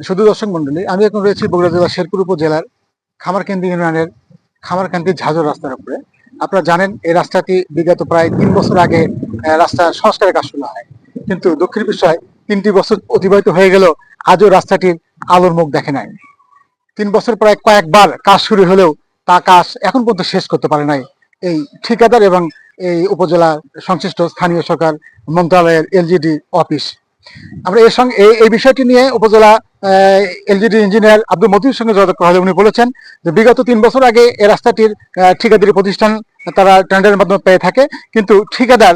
শুধু দর্শক মন্ডলী, আমি এখন রয়েছি বগুড়া জেলার শেরপুর উপজেলার খামারকান্দি ইউনিয়নের খামারকান্দি ঝাজর রাস্তার উপরে। আপনারা জানেন এই রাস্তাটি বিগত প্রায় 3 বছর আগে রাস্তা সংস্কারের কাজ শুরু হয়, কিন্তু দুঃখের বিষয় 3টি বছর অতিবাহিত হয়ে গেল, আজও রাস্তাটির আলোর মুখ দেখে নাই। 3 বছর প্রায় কয়েকবার কাজ শুরু হলেও তা কাজ এখন পর্যন্ত শেষ করতে পারে নাই এই ঠিকাদার এবং এই উপজেলা সংশ্লিষ্ট স্থানীয় সরকার মন্ত্রণালয়ের এলজিডি অফিস। আমরা এর সঙ্গে এই বিষয়টি নিয়ে উপজেলা এলজিডি ইঞ্জিনিয়ার আব্দুল মতিউর সঙ্গে যোগাযোগ করা হলে উনি বলেছেন যে বিগত 3 বছর আগে এই রাস্তাটির ঠিকাদারি প্রতিষ্ঠান তারা টেন্ডারের মাধ্যমে পেয়ে থাকে, কিন্তু ঠিকাদার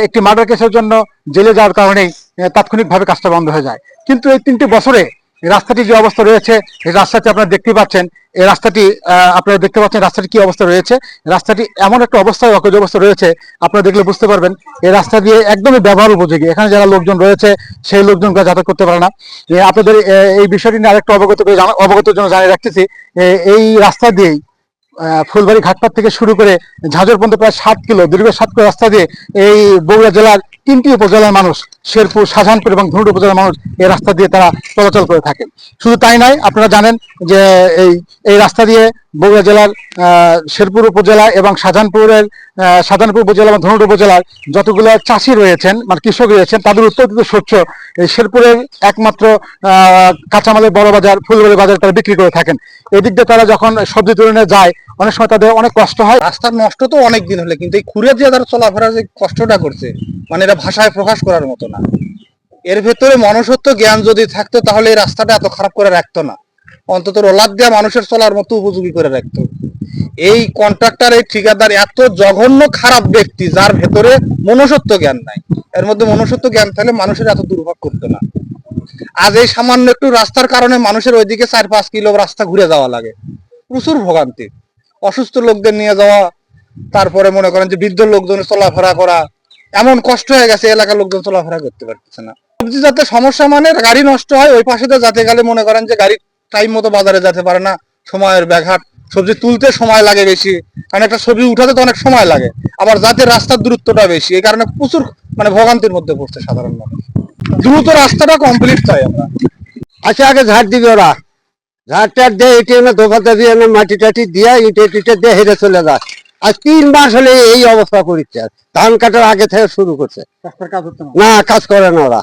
একটি মার্ডার কেসের জন্য জেলে যাওয়ার কারণেই তাৎক্ষণিকভাবে কাজটা বন্ধ হয়ে যায়। কিন্তু এই 3টি বছরে রাস্তাটির যে অবস্থা রয়েছে, এই রাস্তাটি আপনারা দেখতে পাচ্ছেন, এই রাস্তাটি আপনারা দেখতে পাচ্ছেন রাস্তাটি কি অবস্থা রয়েছে। রাস্তাটি এমন একটা অবস্থায় অকেজ অবস্থা রয়েছে, আপনারা দেখলে বুঝতে পারবেন এই রাস্তা দিয়ে একদমই ব্যবহার উপযোগী। এখানে যারা লোকজন রয়েছে সেই লোকজনকে যাতায়াত করতে পারে না। আপনাদের এই বিষয়টি নিয়ে আরেকটু অবগতের জন্য জানিয়ে রাখতেছি, এই রাস্তা দিয়েই ফুলবাড়ি ঘাটপাড় থেকে শুরু করে ঝাঁঝর পর্যন্ত প্রায় 7 কিলো দীর্ঘ 7 কিলো রাস্তা দিয়ে এই বগুড়া জেলার 3টি উপজেলার মানুষ, শেরপুর, শাহজাহানপুর এবং ধুনট উপজেলার মানুষ এই রাস্তা দিয়ে তারা চলাচল করে থাকে। শুধু তাই নয়, আপনারা জানেন যে এই রাস্তা দিয়ে বগুড়া জেলার শেরপুর উপজেলা এবং শাহজাহানপুর উপজেলা এবং ধুনট উপজেলার যতগুলো চাষি রয়েছেন, মানে কৃষক রয়েছেন, তাদের উৎপাদিত শস্য এই শেরপুরের একমাত্র কাঁচামালের বড় বাজার ফুলবাড়ি বাজার তারা বিক্রি করে থাকেন। এদিক দিয়ে তারা যখন সবজি তুলনে যায় অনেক সময় তাদের অনেক কষ্ট হয়। রাস্তার নষ্ট তো অনেক দিন হলে, কিন্তু এই খুঁড়ে দিয়ে তারা চলাফেরা যে কষ্টটা করছে, মানে এটা ভাষায় প্রকাশ করার মতো না। এর ভেতরে মনুষ্যত্ব জ্ঞান যদি থাকতো তাহলে এই রাস্তাটা এত খারাপ করে রাখতো না, অন্তত রোলার দিয়ে মানুষের চলার মতো উপযোগী করে রাখতো। এই কন্ট্রাক্টর, এই ঠিকাদার এত জঘন্য খারাপ ব্যক্তি, যার ভেতরে মনুষ্যত্ব জ্ঞান নাই। এর মধ্যে মনুষ্যত্ব জ্ঞান থাকলে মানুষের এত দুর্ভোগ করতো না। আজ এই সামান্য একটু রাস্তার কারণে মানুষের ওইদিকে 4-5 কিলো রাস্তা ঘুরে যাওয়া লাগে, প্রচুর ভোগান্তি। অসুস্থ লোকদের নিয়ে যাওয়া, তারপরে মনে করেন যে বৃদ্ধ লোকজনের চলাফেরা করা, এমন কষ্ট হয়ে গেছে এলাকার লোকজন চলাফেরা করতে পারতেছে না। সবজি যাতে সমস্যা, মানে গাড়ি নষ্ট হয়, ওই পাশে তো যাতে গেলে মনে করেন যে গাড়ি টাইম মতো বাজারে যেতে পারে না, সময়ের ব্যাঘাত, সবজি তুলতে সময় লাগে বেশি, কারণ একটা সবজি উঠাতে তো অনেক সময় লাগে, আবার যাতে রাস্তার দূরত্বটা বেশি, এই কারণে প্রচুর মানে ভোগান্তির মধ্যে পড়ছে সাধারণ মানুষ। দ্রুত রাস্তাটা কমপ্লিট চাই আমরা। আচ্ছা, আগে ঝাড় দিবে ওরা, ঝাড় টাড় দিয়ে ইটে এনে দোকানটা দিয়ে এনে মাটি টাটি দিয়ে ইটে টিটে দিয়ে হেরে চলে যায়। আর 3 মাস হলে এই অবস্থা করেছে। ধান কাটার আগে থেকে শুরু করছে, না কাজ করে না ওরা।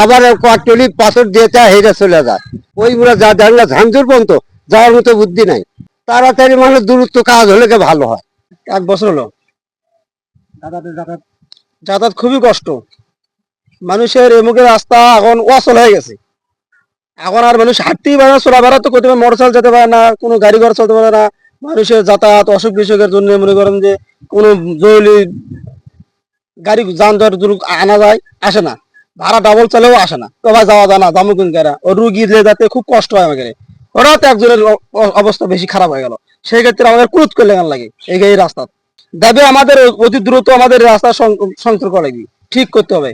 আবার কয়েকটলি পাথর দিয়ে হেরে চলে যায়। ওইগুলো যা দেন না ঝাঞ্ঝুর পর্যন্ত যাওয়ার মতো বুদ্ধি নাই। তাড়াতাড়ি মানে দূরত্ব কাজ হলে ভালো হয়। 1 বছর হলো যাতায়াত খুবই কষ্ট। মানুষের এমুখে রাস্তা এখন অচল হয়ে গেছে। এখন আর মানুষ হাঁটতেই পারে না, চলাফেরা তো করতে পারে, মোটরসাইকেল যেতে পারে না, কোনো গাড়ি ঘোড়া চলতে পারে না। মানুষের যাতায়াত অসুখ বিসুখের জন্য মনে করেন যে কোনো জরুরি গাড়ি যানজট আনা যায়, আসে না, ভাড়া ডাবল চালেও আসে না, তো ভাই যাওয়া যায় না, দামু কোন কেরা, ও রুগী যাতে খুব কষ্ট হয় আমাকে। ওরা তো একজনের অবস্থা বেশি খারাপ হয়ে গেল, সেই ক্ষেত্রে আমাদের ক্রোধ করলে গান লাগে। এই রাস্তা দাবি আমাদের অতি দ্রুত আমাদের রাস্তা সংস্কার করা লাগবে, ঠিক করতে হবে।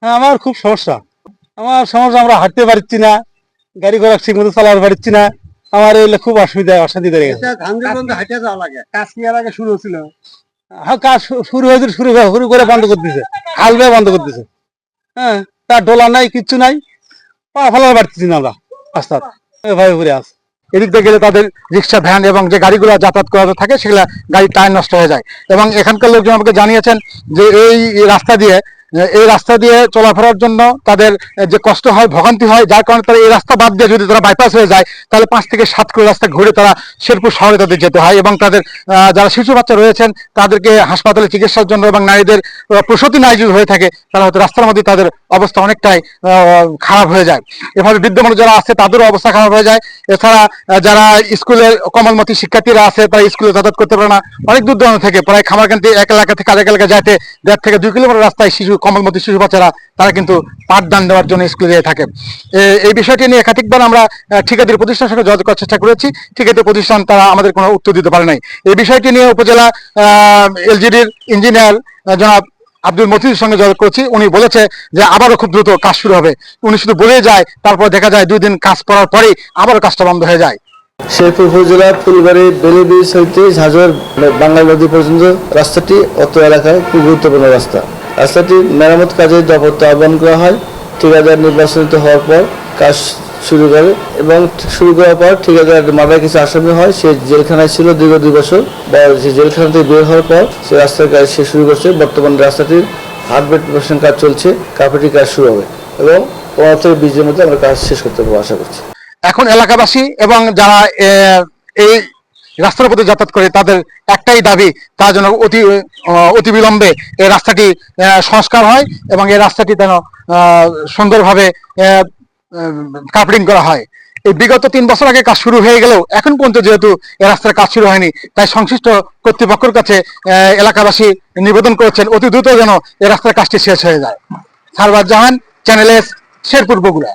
হ্যাঁ, আমার খুব সমস্যা, আমরা হাঁটতে পারছি না, গাড়ি ঘোড়া ঠিক মতো চালাতে পারছি না। আমার এলে খুব অশান্তি ধরে গেছে। কাজ কি এর আগে শুরু হচ্ছিল? হ্যাঁ, কাজ শুরু হয়েছে, শুরু করে বন্ধ করে দিছে, হালবে বন্ধ করে দিছে। হ্যাঁ, তার ডোলা নাই, কিচ্ছু নাই, পা ফেলাতে পারতেছি না আমরা রাস্তা এভাবে ঘুরে আস। এদিক দিয়ে গেলে তাদের রিক্সা, ভ্যান এবং যে গাড়িগুলো যাতায়াত করা থাকে সেগুলা গাড়ির টায়ার নষ্ট হয়ে যায়। এবং এখানকার লোকজন আমাকে জানিয়েছেন যে এই রাস্তা দিয়ে চলাফেরার জন্য তাদের যে কষ্ট হয়, ভোগান্তি হয়, যার কারণে তারা এই রাস্তা বাদ দিয়ে যদি তারা বাইপাস হয়ে যায় তাহলে 5 থেকে 7 কিলো রাস্তা ঘুরে তারা শেরপুর শহরে তাদের যেতে হয়। এবং তাদের যারা শিশু বাচ্চা রয়েছেন তাদেরকে হাসপাতালে চিকিৎসার জন্য, এবং নারীদের প্রসূতি নারী যদি হয়ে থাকে তারা হয়তো রাস্তার মধ্যে তাদের অবস্থা অনেকটাই খারাপ হয়ে যায়। এভাবে বৃদ্ধ মানুষ যারা আছে তাদেরও অবস্থা খারাপ হয়ে যায়। এছাড়া যারা স্কুলের কমলমতি শিক্ষার্থীরা আছে তারা স্কুলে যাতায়াত করতে পারে না, অনেক দূর দূরান্ত থেকে, প্রায় খামারকান্দি এক এলাকা থেকে আরেক এলাকা যাইতে 1.5 থেকে 2 কিলোমিটার রাস্তায় কমলমতি শিশু বাচ্চারা তারা কিন্তু পাঠদান দেওয়ার জন্য স্কুলে যেয়ে থাকে। এই বিষয়টি নিয়ে একাধিকবার আমরা ঠিকাদারি প্রতিষ্ঠানের সঙ্গে যোগাযোগ করার চেষ্টা করেছি, ঠিকাদারি প্রতিষ্ঠান তারা আমাদের কোনো উত্তর দিতে পারে নাই। এই বিষয়টি নিয়ে উপজেলা এলজিডির ইঞ্জিনিয়ার জনাব আব্দুল মতিউর সঙ্গে যোগাযোগ করেছি। উনি বলেছে যে আবারও খুব দ্রুত কাজ শুরু হবে। উনি শুধু বলে যায়, তারপর দেখা যায় 2 দিন কাজ করার পরেই আবারও কাজটা বন্ধ হয়ে যায়। শেরপুর উপজেলা ফুলবাড়ি বেলি ব্রিজ হইতে ঝাঁঝর বাংলা নদী পর্যন্ত রাস্তাটি অত এলাকায় খুব গুরুত্বপূর্ণ রাস্তা। রাস্তাটি মেরামত কাজে দপ্তর আহ্বান করা হয়, ঠিকাদার নির্বাচিত হওয়ার পর কাজ শুরু করে এবং শুরু করার পর ঠিকাদার মামলায় কিছু আসামি হয়। সে জেলখানায় ছিল দীর্ঘ 2 বছর, বা সে জেলখানা থেকে বের হওয়ার পর সে রাস্তার কাজ সে শুরু করছে। বর্তমানে রাস্তাটির হার্ডবেড প্রিপারেশন কাজ চলছে, কার্পেটিং কাজ শুরু হবে এবং 15 থেকে 20 দিনের মধ্যে আমরা কাজ শেষ করতে পারবো আশা করছি। এখন এলাকাবাসী এবং যারা এই রাস্তার উপরে যাতায়াত করে তাদের একটাই দাবি, তার জন্য অতি বিলম্বে এই রাস্তাটি সংস্কার হয় এবং এই রাস্তাটি যেন সুন্দরভাবে কার্পেটিং করা হয়। এই বিগত 3 বছর আগে কাজ শুরু হয়ে গেলেও এখন পর্যন্ত যেহেতু এই রাস্তার কাজ শুরু হয়নি, তাই সংশ্লিষ্ট কর্তৃপক্ষের কাছে এলাকাবাসী নিবেদন করেছেন অতি দ্রুত যেন এই রাস্তার কাজটি শেষ হয়ে যায়। সারওয়ার জাহান, চ্যানেল এস, শেরপুর, বগুড়া।